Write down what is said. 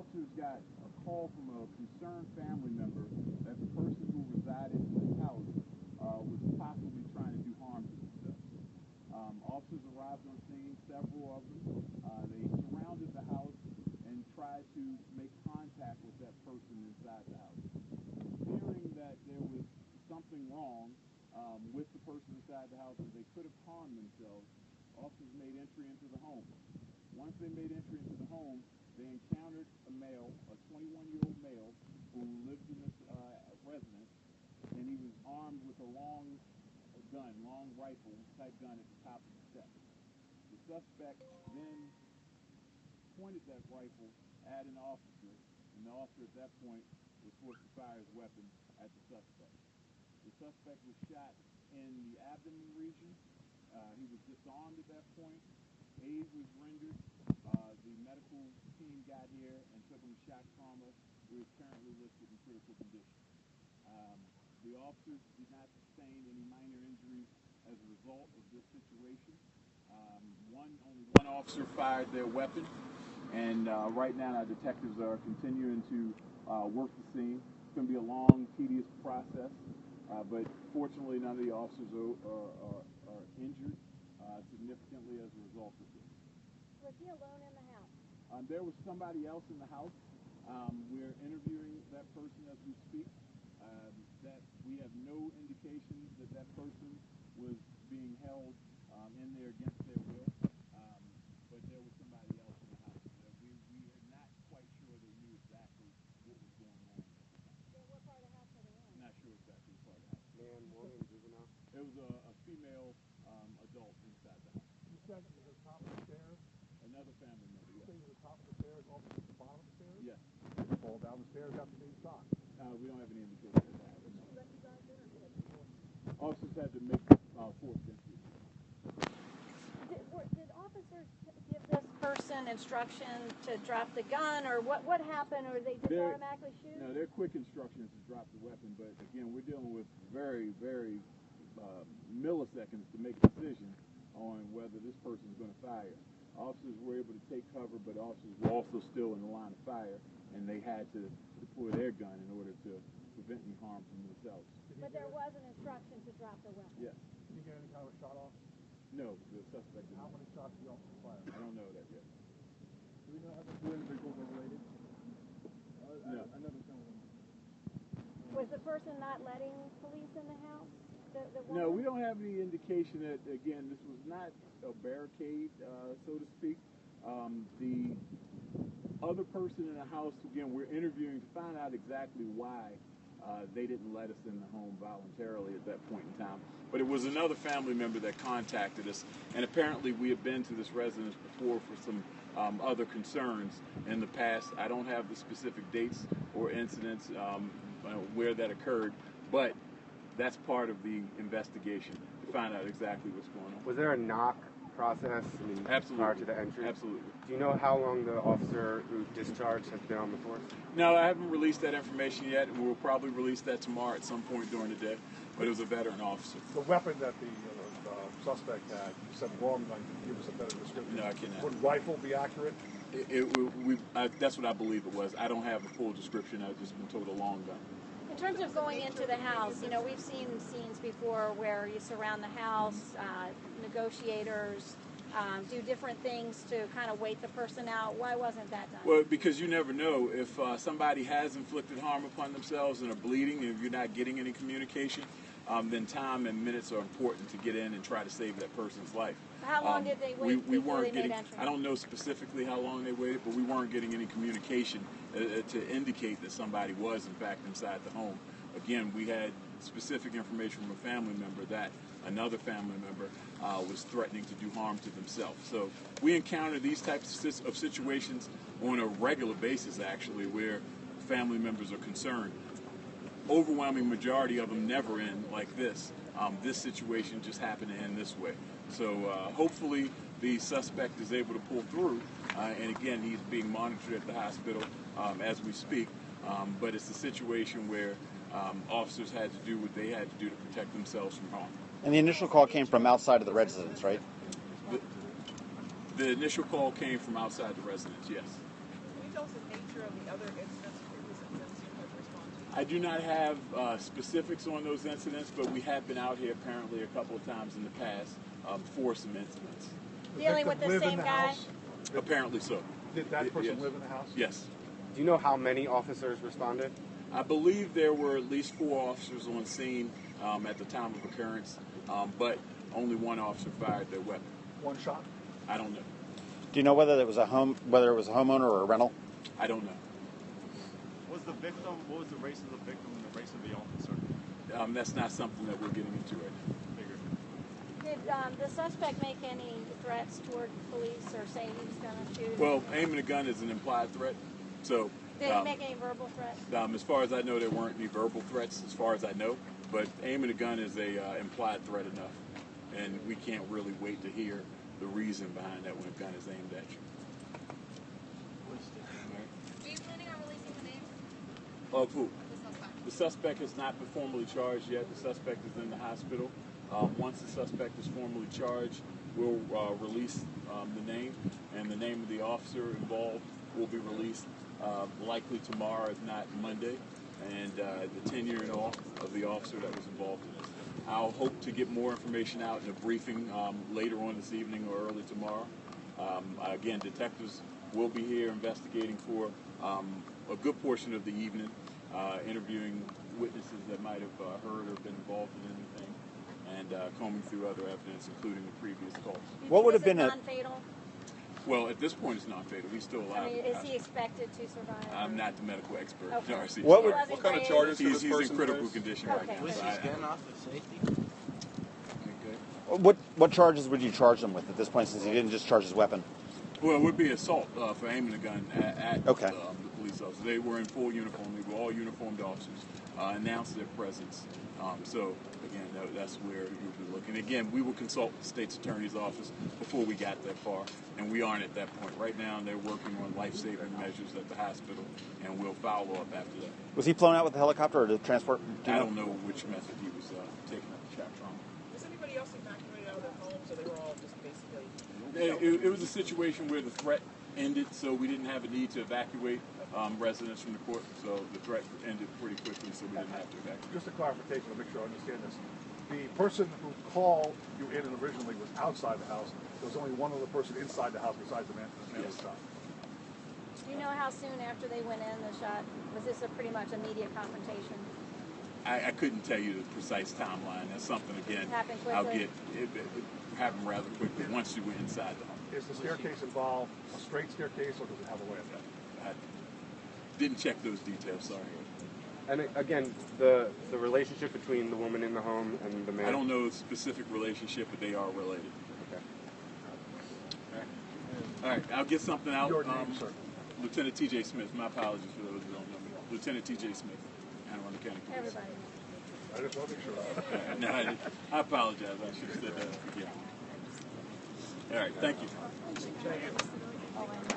officers got a call from a concerned family member that the person who resided in his house was possibly trying to do harm to themselves. Officers arrived on scene, several of them. They surrounded the house and tried to make contact with that person inside the house. Fearing that there was something wrong with the person inside the house and they could have harmed themselves, officers made entry into the home. Once they made entry into the home, they encountered a male, a 21-year-old male, who lived in this residence, and he was armed with a long rifle-type gun at the top of the steps. The suspect then pointed that rifle at an officer, and the officer at that point was forced to fire his weapon at the suspect. The suspect was shot in the abdomen region. He was disarmed at that point. Aid was rendered. The medical team got here and took him to shock trauma, where he's currently listed in critical condition. The officers did not sustain any minor injuries as a result of this situation. Only one officer fired their weapon, and right now our detectives are continuing to work the scene. It's going to be a long, tedious process, but fortunately none of the officers are injured significantly as a result of this. Was he alone in the house? There was somebody else in the house. We're interviewing that person as we speak. That we have no indication that that person was being held in there against their will, but there was somebody else in the house. We are not quite sure they knew exactly what was going on at the time. Yeah, what part of the house are they in? Not sure exactly what part of the house. Man, woman, juvenile? It was a female adult inside the house. You said it was at the top of the stairs? Another family member, yes. You said it was at the top of the stairs, also at the bottom of the stairs? Yes. Did he fall down the stairs after being shot? We don't have any indication of that. Did she let you guys in or did? Officers had to make forced entry. Did officers give this person instruction to drop the gun, or what happened, or they just automatically shoot? No, they're quick instructions to drop the weapon, but again, we're dealing with very, very milliseconds to make a decision on whether this person is going to fire. Officers were able to take cover, but officers were also still in the line of fire, and they had to deploy their gun in order to prevent any harm from themselves. But there was an instruction to drop the weapon? Yes. Did he get any kind of a shot off? No, the suspect did How not. many shots did the officer fire? I don't know that yet. Do we know how the two individuals are related? No. Another gentleman. Was the person not letting police in the house? No, we don't have any indication that, again, this was not a barricade, so to speak. The other person in the house, again, we're interviewing to find out exactly why they didn't let us in the home voluntarily at that point in time. But it was another family member that contacted us, and apparently we had been to this residence before for some other concerns in the past. I don't have the specific dates or incidents where that occurred, but that's part of the investigation to find out exactly what's going on. Was there a knock process Absolutely. prior to the entry? Absolutely. Do you know how long the officer who discharged has been on the force? No, I haven't released that information yet, and we'll probably release that tomorrow at some point during the day. But it was a veteran officer. The weapon that the suspect had, you said long gun. Can you give us a better description? No, I cannot. Would rifle be accurate? That's what I believe it was. I don't have a full description. I've just been told a long gun. In terms of going into the house, we've seen scenes before where you surround the house, negotiators do different things to kind of wait the person out. Why wasn't that done? Well, because you never know if somebody has inflicted harm upon themselves and are bleeding, and if you're not getting any communication, then time and minutes are important to get in and try to save that person's life. How long did they wait before they made entry? I don't know specifically how long they waited, but we weren't getting any communication to indicate that somebody was, in fact, inside the home. Again, we had specific information from a family member that another family member was threatening to do harm to themselves. So we encounter these types of situations on a regular basis, actually, where family members are concerned. Overwhelming majority of them never end like this. This situation just happened to end this way. So hopefully the suspect is able to pull through, and again, he's being monitored at the hospital as we speak. But it's a situation where officers had to do what they had to do to protect themselves from harm. And the initial call came from outside of the residence, right? The initial call came from outside the residence, yes. Can you tell us the nature of the other incidents, previous incidents you had responded to? I do not have specifics on those incidents, but we have been out here apparently a couple of times in the past for some incidents. Dealing with the live in same the guy? house? Apparently so. Did that person Yes. live in the house? Yes. Do you know how many officers responded? I believe there were at least 4 officers on scene at the time of occurrence, but only one officer fired their weapon. One shot? I don't know. Do you know whether it was a homeowner or a rental? I don't know. What was the race of the victim and the race of the officer? That's not something that we're getting into right now. Did the suspect make any threats toward police or say he was going to shoot? Well, aiming a gun is an implied threat. So, Did he make any verbal threats? as far as I know, there weren't any verbal threats, as far as I know. But aiming a gun is a implied threat enough, and we can't really wait to hear the reason behind that when a gun is aimed at you. Are you planning on releasing the name? Of who? The suspect. The suspect has not been formally charged yet. The suspect is in the hospital. Once the suspect is formally charged, we'll release the name, and the name of the officer involved will be released likely tomorrow, if not Monday, and the tenure and all of the officer that was involved in this. I'll hope to get more information out in a briefing later on this evening or early tomorrow. Again, detectives will be here investigating for a good portion of the evening, interviewing witnesses that might have heard or been involved in anything, and combing through other evidence, including the previous calls. What would have Is it been a non-fatal? Well, at this point, it's not fatal. He's still alive. I mean, is he expected to survive? I'm not the medical expert. Okay. Darcy. What would- Wasn't What kind of raised? charges could He's this in person critical face? condition right Okay. now. Was so he I- off for safety? Okay. what charges would you charge him with at this point, since he didn't just charge his weapon? Well, it would be assault for aiming a gun at Okay. the police officer. They were in full uniform. They were all uniformed officers. Announced their presence. So, again, that's where you'll be looking. Again, we will consult the state's attorney's office before we got that far, and we aren't at that point. Right now, they're working on life-saving measures at the hospital, and we'll follow up after that. Was he flown out with a helicopter or to transport? I don't know which method he was taking up the shot from. Was anybody else evacuated out of their homes, or they were all just basically... It was a situation where the threat ended, so we didn't have a need to evacuate residents from the court. So the threat ended pretty quickly, so we didn't have to evacuate. Just a clarification to make sure I understand this. The person who called you in originally was outside the house. There was only one other person inside the house besides the man who was shot. Do you know how soon after they went in the shot? Was this a pretty much immediate confrontation? I couldn't tell you the precise timeline. That's something, again, Happened I'll quickly? get. It happened rather quickly once you were inside the home. Is the staircase involved a straight staircase, or does it have a ladder? I didn't check those details, sorry. And again, the relationship between the woman in the home and the man. I don't know the specific relationship, but they are related. Okay. All right, I'll get something out. Your name, sir. Lieutenant T.J. Smith. My apologies for those who don't know me. Lieutenant T.J. Smith, Anne Arundel County Police. Everybody. I just want to make sure. No, I apologize. I should have said that at the beginning. All right, thank you. Oh, I know.